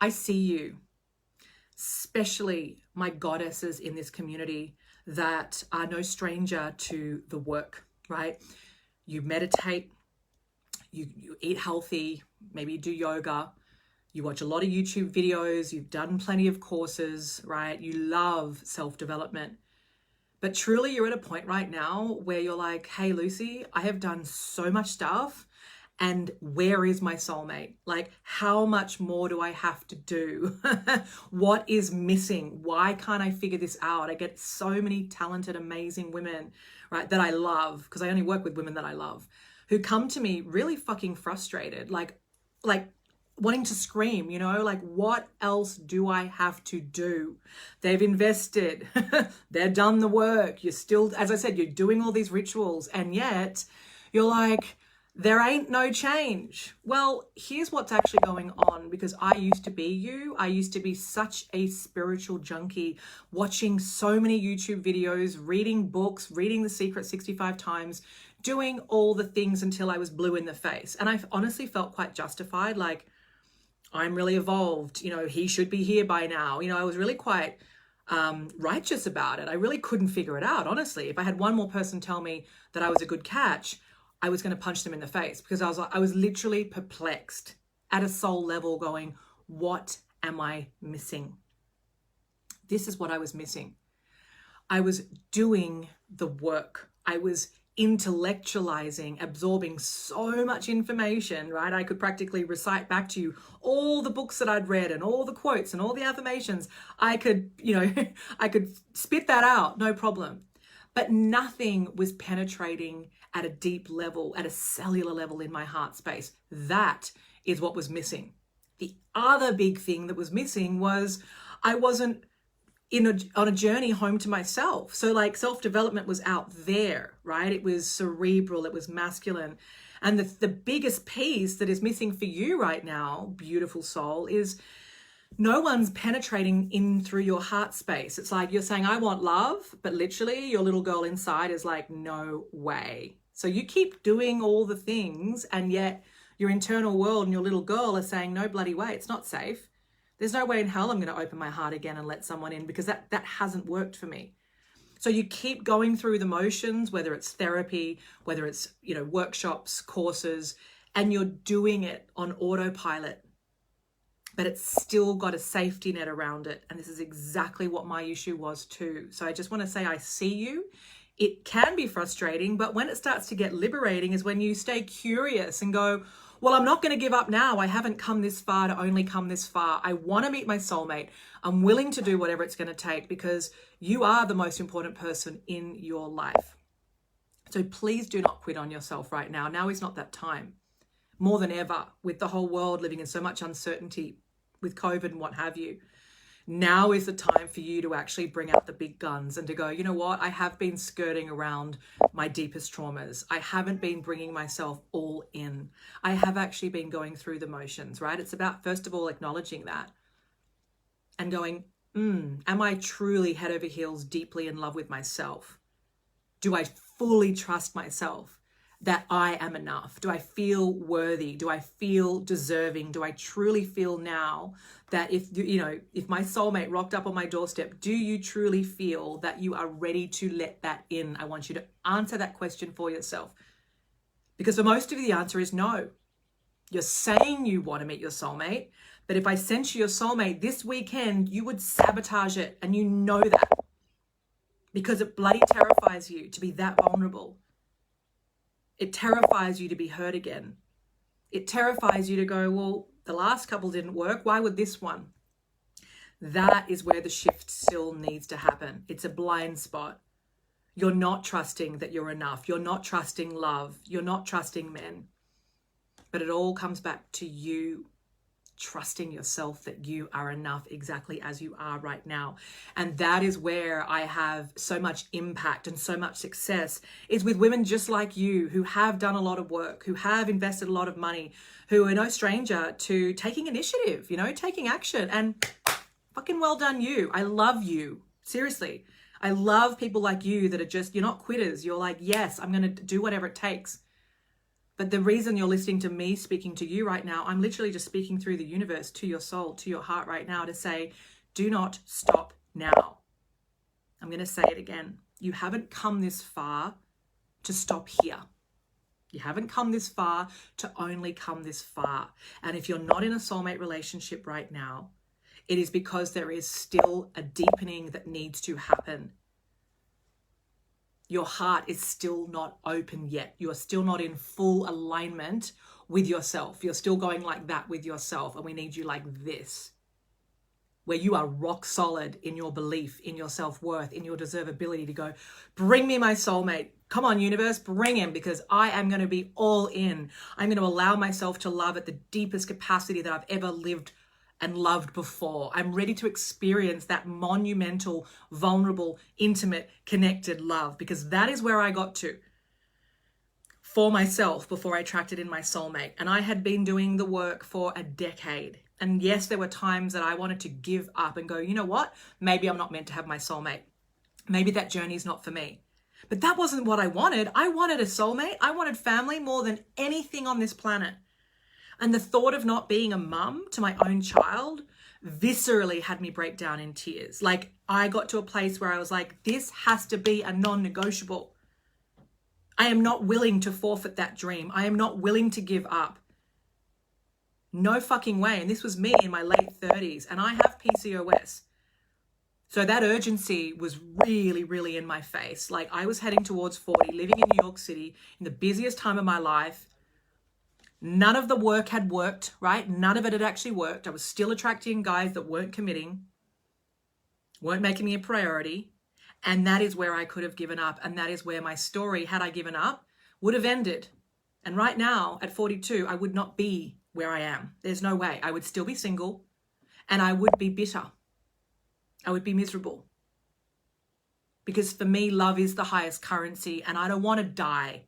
I see you, especially my goddesses in this community that are no stranger to the work, right? You meditate, you eat healthy, maybe you do yoga, you watch a lot of YouTube videos, you've done plenty of courses, right? You love self-development. But truly you're at a point right now where you're like, hey, Lucy, I have done so much stuff. And where is my soulmate? Like, how much more do I have to do? What is missing? Why can't I figure this out? I get so many talented, amazing women, right, that I love, because I only work with women that I love, who come to me really fucking frustrated, like wanting to scream, you know, like, what else do I have to do? They've invested, they've done the work. You're still, as I said, you're doing all these rituals, and yet you're like, there ain't no change. Well, here's what's actually going on, because I used to be you. I used to be such a spiritual junkie, watching so many YouTube videos, reading books, reading The Secret 65 times, doing all the things until I was blue in the face. And I honestly felt quite justified, like, I'm really evolved, you know, he should be here by now. You know, I was really quite righteous about it. I really couldn't figure it out, honestly. If I had one more person tell me that I was a good catch, I was going to punch them in the face, because I was literally perplexed at a soul level, going, what am I missing? This is what I was missing. I was doing the work. I was intellectualizing, absorbing so much information, right? I could practically recite back to you all the books that I'd read and all the quotes and all the affirmations. I could, you know, I could spit that out, no problem. But nothing was penetrating at a deep level, at a cellular level in my heart space. That is what was missing. The other big thing that was missing was I wasn't on a journey home to myself. So like self-development was out there, right? It was cerebral, it was masculine. And the biggest piece that is missing for you right now, beautiful soul, is no one's penetrating in through your heart space. It's like you're saying, I want love, but literally your little girl inside is like, no way. So you keep doing all the things, and yet your internal world and your little girl are saying, no bloody way, it's not safe. There's no way in hell I'm going to open my heart again and let someone in, because that hasn't worked for me. So you keep going through the motions, whether it's therapy, whether it's, you know, workshops, courses, and you're doing it on autopilot, but it's still got a safety net around it. And this is exactly what my issue was too. So I just want to say, I see you. It can be frustrating, but when it starts to get liberating is when you stay curious and go, well, I'm not going to give up now. I haven't come this far to only come this far. I want to meet my soulmate. I'm willing to do whatever it's going to take, because you are the most important person in your life. So please do not quit on yourself right now. Now is not that time. More than ever, with the whole world living in so much uncertainty with COVID and what have you, now is the time for you to actually bring out the big guns and to go, you know what? I have been skirting around my deepest traumas. I haven't been bringing myself all in. I have actually been going through the motions, right? It's about, first of all, acknowledging that and going, am I truly head over heels deeply in love with myself? Do I fully trust myself that I am enough? Do I feel worthy? Do I feel deserving? Do I truly feel now that if my soulmate rocked up on my doorstep, do you truly feel that you are ready to let that in? I want you to answer that question for yourself, because for most of you, the answer is no. You're saying you want to meet your soulmate, but if I sent you your soulmate this weekend, you would sabotage it, and you know that, because it bloody terrifies you to be that vulnerable. It terrifies you to be hurt again. It terrifies you to go, well, the last couple didn't work. Why would this one? That is where the shift still needs to happen. It's a blind spot. You're not trusting that you're enough. You're not trusting love. You're not trusting men. But it all comes back to you trusting yourself that you are enough exactly as you are right now. And that is where I have so much impact and so much success, is with women just like you, who have done a lot of work, who have invested a lot of money, who are no stranger to taking initiative, you know, taking action. And fucking well done you. I love you. Seriously. I love people like you that are just, you're not quitters. You're like, yes, I'm going to do whatever it takes. But the reason you're listening to me speaking to you right now, I'm literally just speaking through the universe to your soul, to your heart right now to say, do not stop now. I'm going to say it again. You haven't come this far to stop here. You haven't come this far to only come this far. And if you're not in a soulmate relationship right now, it is because there is still a deepening that needs to happen. Your heart is still not open yet. You are still not in full alignment with yourself. You're still going like that with yourself. And we need you like this, where you are rock solid in your belief, in your self-worth, in your deservability to go, bring me my soulmate. Come on, universe, bring him, because I am going to be all in. I'm going to allow myself to love at the deepest capacity that I've ever lived and loved before. I'm ready to experience that monumental, vulnerable, intimate, connected love, because that is where I got to for myself before I attracted in my soulmate. And I had been doing the work for a decade. And yes, there were times that I wanted to give up and go, you know what? Maybe I'm not meant to have my soulmate. Maybe that journey is not for me. But that wasn't what I wanted. I wanted a soulmate. I wanted family more than anything on this planet. And the thought of not being a mum to my own child viscerally had me break down in tears. Like, I got to a place where I was like, this has to be a non-negotiable. I am not willing to forfeit that dream. I am not willing to give up. No fucking way. And this was me in my late 30s, and I have PCOS. So that urgency was really, really in my face. Like, I was heading towards 40, living in New York City in the busiest time of my life. None of the work had worked, right? None of it had actually worked. I was still attracting guys that weren't committing, weren't making me a priority. And that is where I could have given up. And that is where my story, had I given up, would have ended. And right now, at 42, I would not be where I am. There's no way. I would still be single, and I would be bitter. I would be miserable. Because for me, love is the highest currency, and I don't want to die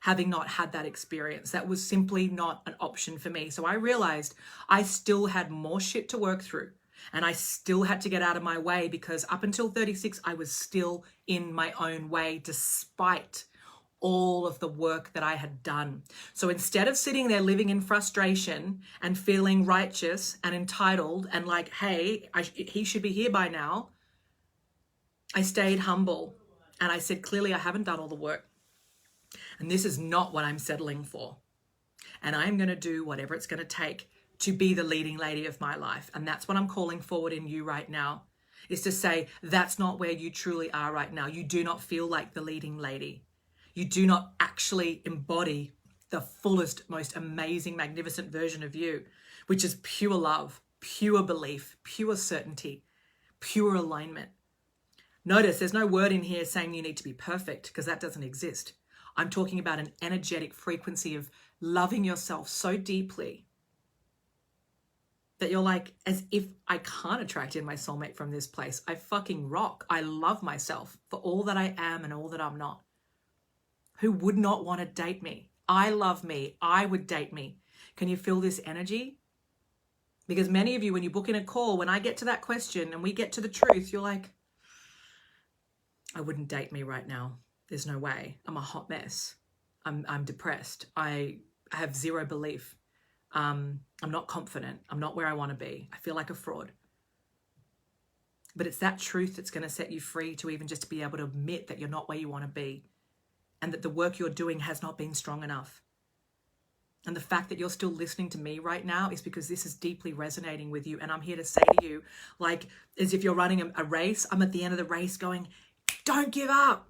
having not had that experience. That was simply not an option for me. So I realized I still had more shit to work through, and I still had to get out of my way, because up until 36, I was still in my own way despite all of the work that I had done. So instead of sitting there living in frustration and feeling righteous and entitled and like, hey, he should be here by now, I stayed humble and I said, clearly I haven't done all the work. And this is not what I'm settling for. And I'm going to do whatever it's going to take to be the leading lady of my life. And that's what I'm calling forward in you right now, is to say, that's not where you truly are right now. You do not feel like the leading lady. You do not actually embody the fullest, most amazing, magnificent version of you, which is pure love, pure belief, pure certainty, pure alignment. Notice there's no word in here saying you need to be perfect, because that doesn't exist. I'm talking about an energetic frequency of loving yourself so deeply that you're like, as if I can't attract in my soulmate from this place. I fucking rock. I love myself for all that I am and all that I'm not. Who would not want to date me? I love me. I would date me. Can you feel this energy? Because many of you, when you book in a call, when I get to that question and we get to the truth, you're like, I wouldn't date me right now. There's no way. I'm a hot mess. I'm depressed. I have zero belief. I'm not confident. I'm not where I want to be. I feel like a fraud. But it's that truth that's going to set you free to even just be able to admit that you're not where you want to be, and that the work you're doing has not been strong enough. And the fact that you're still listening to me right now is because this is deeply resonating with you. And I'm here to say to you, like, as if you're running a race, I'm at the end of the race going, don't give up.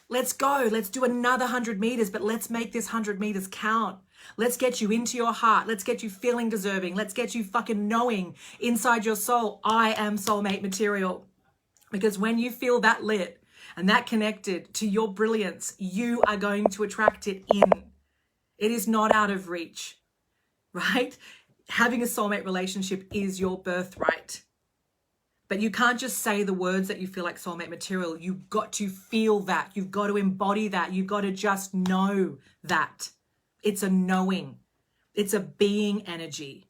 Let's go. Let's do another 100 meters, but let's make this 100 meters count. Let's get you into your heart. Let's get you feeling deserving. Let's get you fucking knowing inside your soul, I am soulmate material. Because when you feel that lit and that connected to your brilliance, you are going to attract it in. It is not out of reach, right? Having a soulmate relationship is your birthright. But you can't just say the words that you feel like soulmate material. You've got to feel that. You've got to embody that. You've got to just know that. It's a knowing. It's a being energy.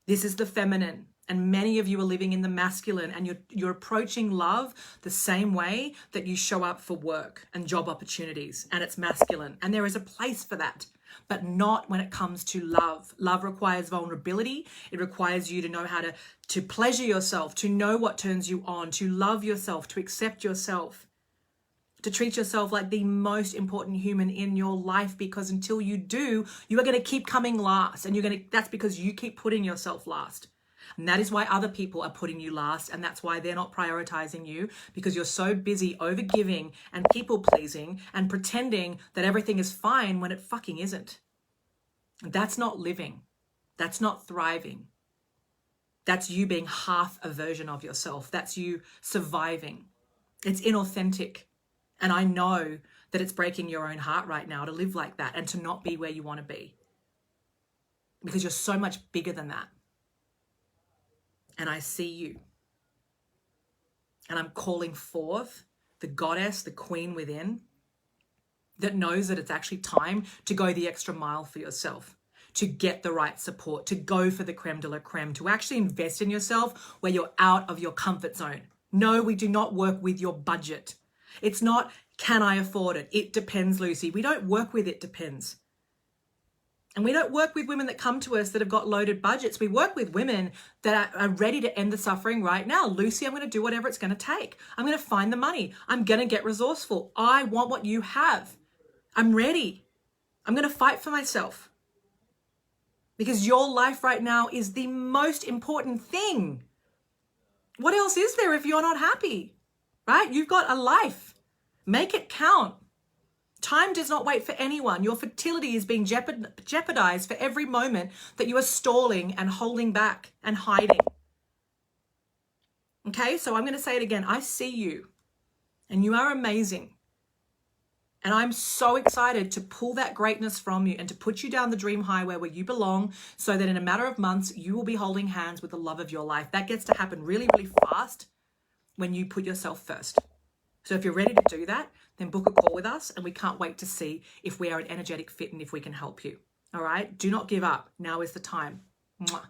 This is the feminine. And many of you are living in the masculine, and you're approaching love the same way that you show up for work and job opportunities, and it's masculine. And there is a place for that. but not when it comes to love. Love requires vulnerability. It requires you to know how to pleasure yourself, to know what turns you on, to love yourself, to accept yourself, to treat yourself like the most important human in your life, because until you do, you are going to keep coming last, and that's because you keep putting yourself last. And that is why other people are putting you last, and that's why they're not prioritizing you, because you're so busy overgiving and people pleasing and pretending that everything is fine when it fucking isn't. That's not living. That's not thriving. That's you being half a version of yourself. That's you surviving. It's inauthentic. And I know that it's breaking your own heart right now to live like that and to not be where you want to be, because you're so much bigger than that. And I see you. And I'm calling forth the goddess, the queen within, that knows that it's actually time to go the extra mile for yourself, to get the right support, to go for the creme de la creme, to actually invest in yourself where you're out of your comfort zone. No, we do not work with your budget. It's not, can I afford it? It depends, Lucy. We don't work with it depends. And we don't work with women that come to us that have got loaded budgets. We work with women that are ready to end the suffering right now. Lucy, I'm going to do whatever it's going to take. I'm going to find the money. I'm going to get resourceful. I want what you have. I'm ready. I'm going to fight for myself. Because your life right now is the most important thing. What else is there if you're not happy? Right? You've got a life. Make it count. Time does not wait for anyone. Your fertility is being jeopardized for every moment that you are stalling and holding back and hiding. Okay, so I'm going to say it again. I see you and you are amazing. And I'm so excited to pull that greatness from you and to put you down the dream highway where you belong, so that in a matter of months, you will be holding hands with the love of your life. That gets to happen really, really fast when you put yourself first. So if you're ready to do that, then book a call with us, and we can't wait to see if we are an energetic fit and if we can help you. All right? Do not give up. Now is the time. Mwah.